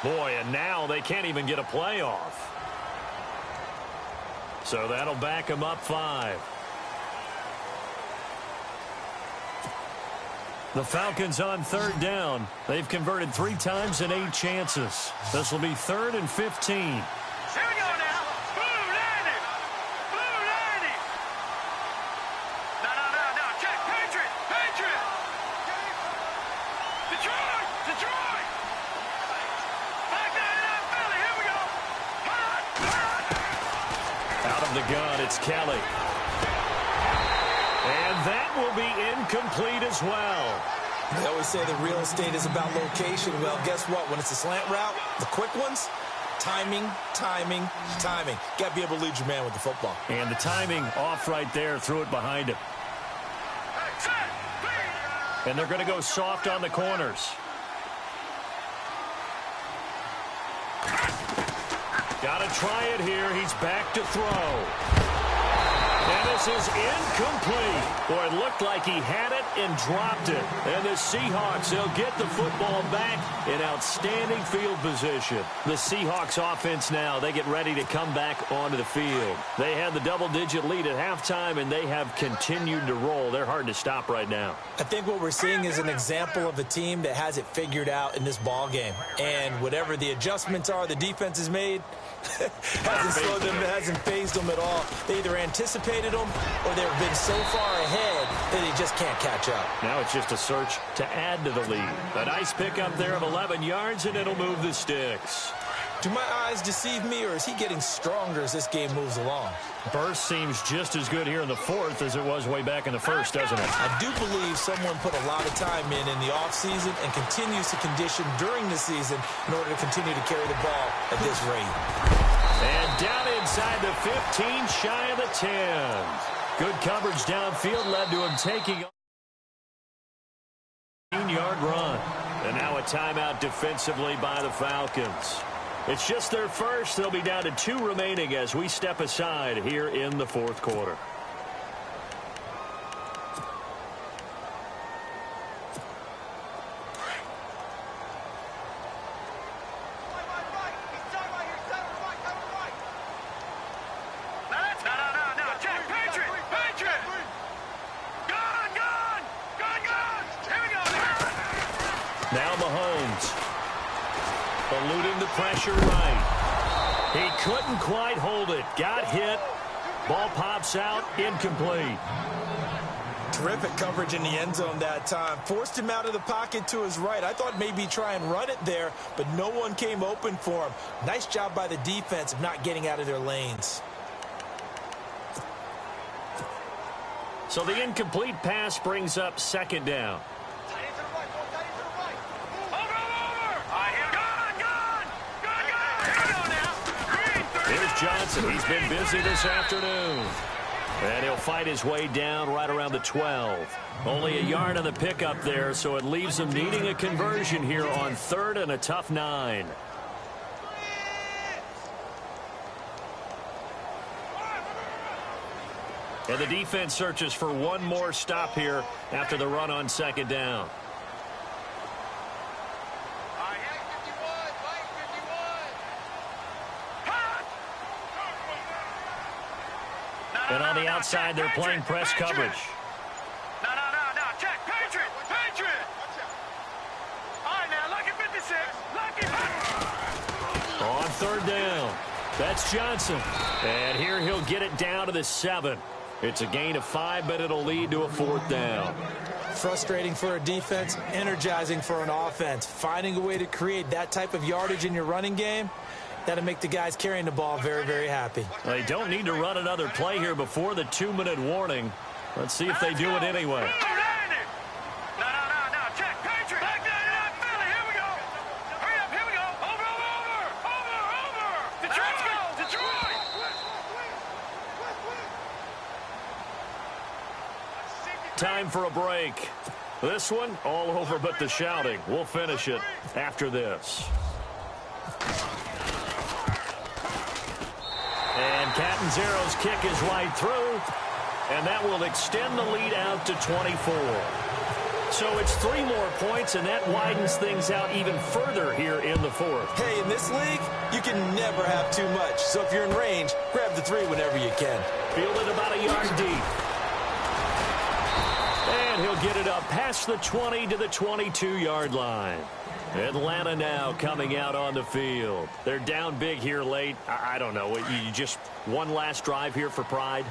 Boy, and now they can't even get a play off. So that'll back them up 5. The Falcons on third down. They've converted 3 times in 8 chances. This will be 3rd and 15. Here we go now. Blue 90. Blue 90. No. Check. Patriot. Detroit. Back 99 Philly. Here we go. Out of the gun, it's Kelly. And that will be incomplete as well. They always say that real estate is about location. Well, guess what? When it's a slant route, the quick ones, timing. Got to be able to lead your man with the football. And the timing off right there, threw it behind him. And they're going to go soft on the corners. Got to try it here. He's back to throw. And this is incomplete. Boy, it looked like he had it and dropped it. And the Seahawks, they'll get the football back in outstanding field position. The Seahawks offense now, they get ready to come back onto the field. They had the double-digit lead at halftime, and they have continued to roll. They're hard to stop right now. I think what we're seeing is an example of a team that has it figured out in this ball game. And whatever the adjustments are the defense has made, hasn't slowed them, hasn't phased them at all. They either anticipated them or they've been so far ahead that they just can't catch up. Now it's just a search to add to the lead. A nice pickup there of 11 yards, and it'll move the sticks. Do my eyes deceive me, or is he getting stronger as this game moves along? Burst seems just as good here in the 4th as it was way back in the 1st, doesn't it? I do believe someone put a lot of time in the offseason and continues to condition during the season in order to continue to carry the ball at this rate. And down inside the 15, shy of the 10. Good coverage downfield led to him taking a 15-yard run. And now a timeout defensively by the Falcons. It's just their first. They'll be down to 2 remaining as we step aside here in the fourth quarter. Now Mahomes eluding the pressure right. He couldn't quite hold it. Got hit. Ball pops out. Incomplete. Terrific coverage in the end zone that time. Forced him out of the pocket to his right. I thought maybe try and run it there, but no one came open for him. Nice job by the defense of not getting out of their lanes. So the incomplete pass brings up second down. Here's Johnson. He's been busy this afternoon. And he'll fight his way down right around the 12. Only a yard on the pickup there, so it leaves him needing a conversion here on 3rd and a tough 9. And the defense searches for one more stop here after the run on second down. And on the outside, they're playing press coverage. No. Check. Patriot. All right, now, lucky 56. Lucky. On 3rd down. That's Johnson. And here he'll get it down to the 7. It's a gain of 5, but it'll lead to a 4th down. Frustrating for a defense, energizing for an offense. Finding a way to create that type of yardage in your running game, that'll make the guys carrying the ball very, very happy. They don't need to run another play here before the 2-minute warning. Let's see if they do it anyway. No. Check. Patriot. Back down, Philly. Here we go. Hurry up. Here we go. Over. Detroit. Time for a break. This one, all over but the shouting. We'll finish it after this. And Catanzaro's kick is right through, and that will extend the lead out to 24. So it's 3 more points, and that widens things out even further here in the 4th. Hey, in this league, you can never have too much. So if you're in range, grab the 3 whenever you can. Fielded about a yard deep. And he'll get it up past the 20 to the 22-yard line. Atlanta now coming out on the field. They're down big here late. I don't know. You just one last drive here for pride?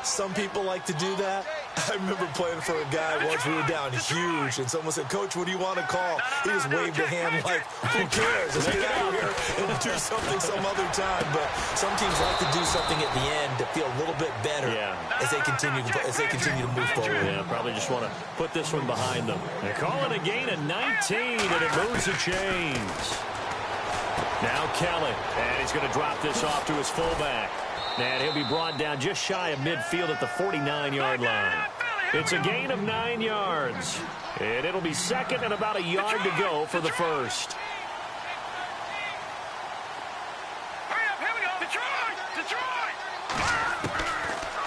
Some people like to do that. I remember playing for a guy once we were down huge, and someone said, "Coach, what do you want to call?" He just waved a hand like, "Who cares? Let's get out of here and do something some other time." But some teams like to do something at the end to feel a little bit better as they continue to move forward. Yeah, probably just want to put this one behind them. They call it a gain of 19, and it moves the chains. Now Kelly, and he's going to drop this off to his fullback. And he'll be brought down just shy of midfield at the 49-yard line. It's a gain of 9 yards. And it'll be 2nd and about a yard to go for the 1st. Hurry up, here we go. Detroit.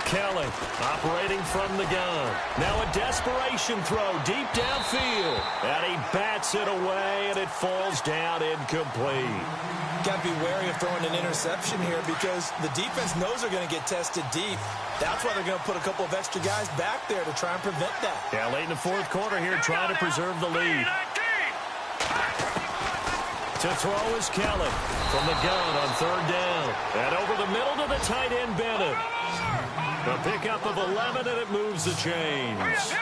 Kelly operating from the gun. Now a desperation throw deep downfield. And he bats it away, and it falls down incomplete. Got to be wary of throwing an interception here because the defense knows they're going to get tested deep. That's why they're going to put a couple of extra guys back there to try and prevent that. Yeah, late in the 4th quarter here, trying to preserve the lead. To throw is Kelly from the gun on 3rd down. And over the middle to the tight end, Bennett. A pickup of 11, and it moves the chains.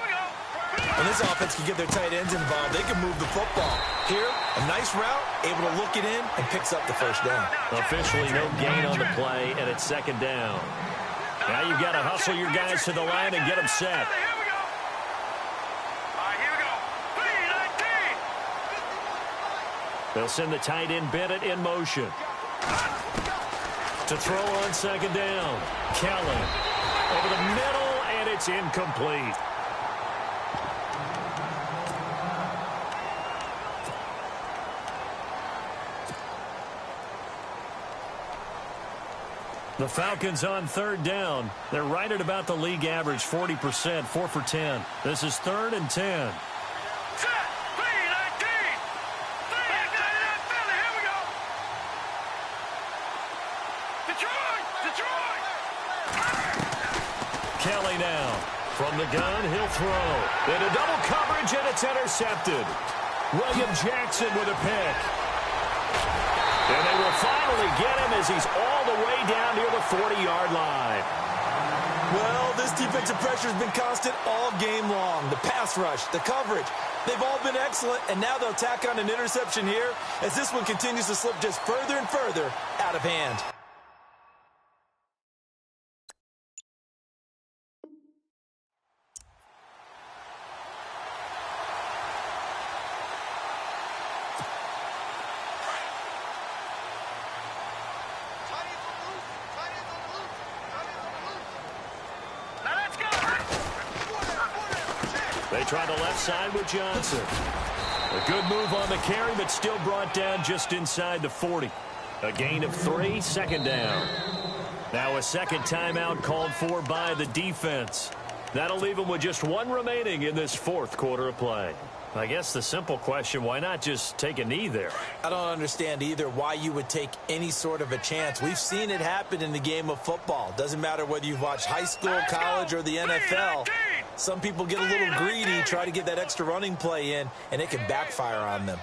When this offense can get their tight ends involved, they can move the football. Here, a nice route, able to look it in, and picks up the 1st down. Officially no gain on the play, and it's 2nd down. Now you've got to hustle your guys to the line and get them set. They'll send the tight end Bennett in motion. To throw on 2nd down. Kelly over the middle, and it's incomplete. The Falcons on third down. They're right at about the league average, 40%, 4 for 10. This is 3rd and 10. Set. 3-19. Back 99 Philly. Here we go. Detroit. Kelly now. From the gun, he'll throw. Into double coverage, and it's intercepted. William Jackson with a pick. And they will finally get him as he's all the way down near the 40-yard line. Well, this defensive pressure has been constant all game long. The pass rush, the coverage, they've all been excellent, and now they'll tack on an interception here as this one continues to slip just further and further out of hand. They try the left side with Johnson. A good move on the carry, but still brought down just inside the 40. A gain of 3, 2nd down. Now a second timeout called for by the defense. That'll leave them with just 1 remaining in this 4th quarter of play. I guess the simple question, why not just take a knee there? I don't understand either why you would take any sort of a chance. We've seen it happen in the game of football. Doesn't matter whether you've watched high school, college, or the NFL. Some people get a little greedy, try to get that extra running play in, and it can backfire on them.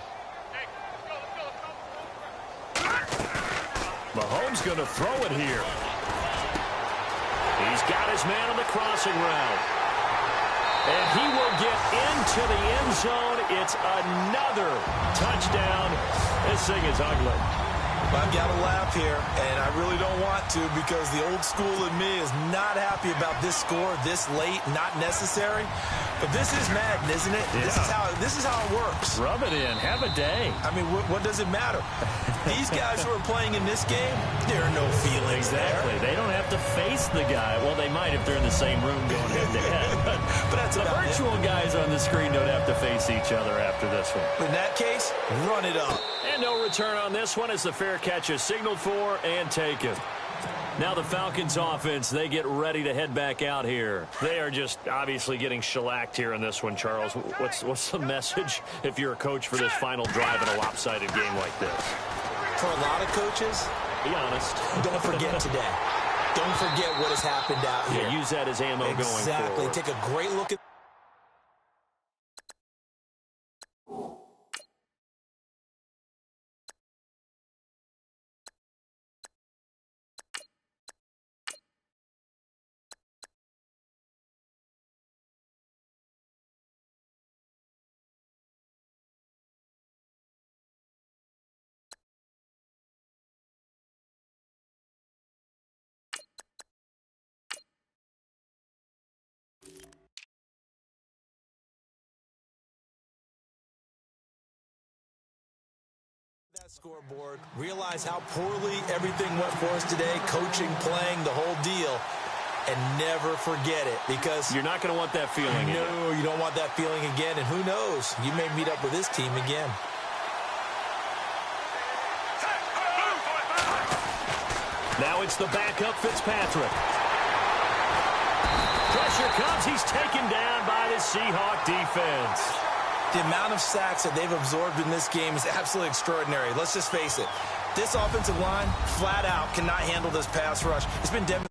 Mahomes going to throw it here. He's got his man on the crossing route. And he will get into the end zone. It's another touchdown. This thing is ugly. I've got to laugh here, and I really don't want to because the old school in me is not happy about this score this late, not necessary. But this is Madden, isn't it? Yeah. This is how it works. Rub it in. Have a day. I mean, what does it matter? These guys who are playing in this game, there are no feelings exactly. there. They don't have to face the guy. Well, they might if they're in the same room going head-to-head. But that's the about virtual guys on the screen don't have to face each other after this one. In that case, run it up. And no return on this one as the fair catch is signaled for and taken. Now the Falcons offense, they get ready to head back out here. They are just obviously getting shellacked here in this one, Charles. What's the message if you're a coach for this final drive in a lopsided game like this? For a lot of coaches, be honest. Don't forget today. Don't forget what has happened out here. Yeah, use that as ammo going forward. Exactly. Take a great look at that scoreboard, realize how poorly everything went for us today, coaching, playing, the whole deal, and never forget it because you're not going to want that feeling again. No, you don't want that feeling again, and who knows, you may meet up with this team again. Now it's the backup Fitzpatrick. Pressure comes, he's taken down by the Seahawk defense. The amount of sacks that they've absorbed in this game is absolutely extraordinary. Let's just face it. This offensive line, flat out, cannot handle this pass rush. It's been demonstrated.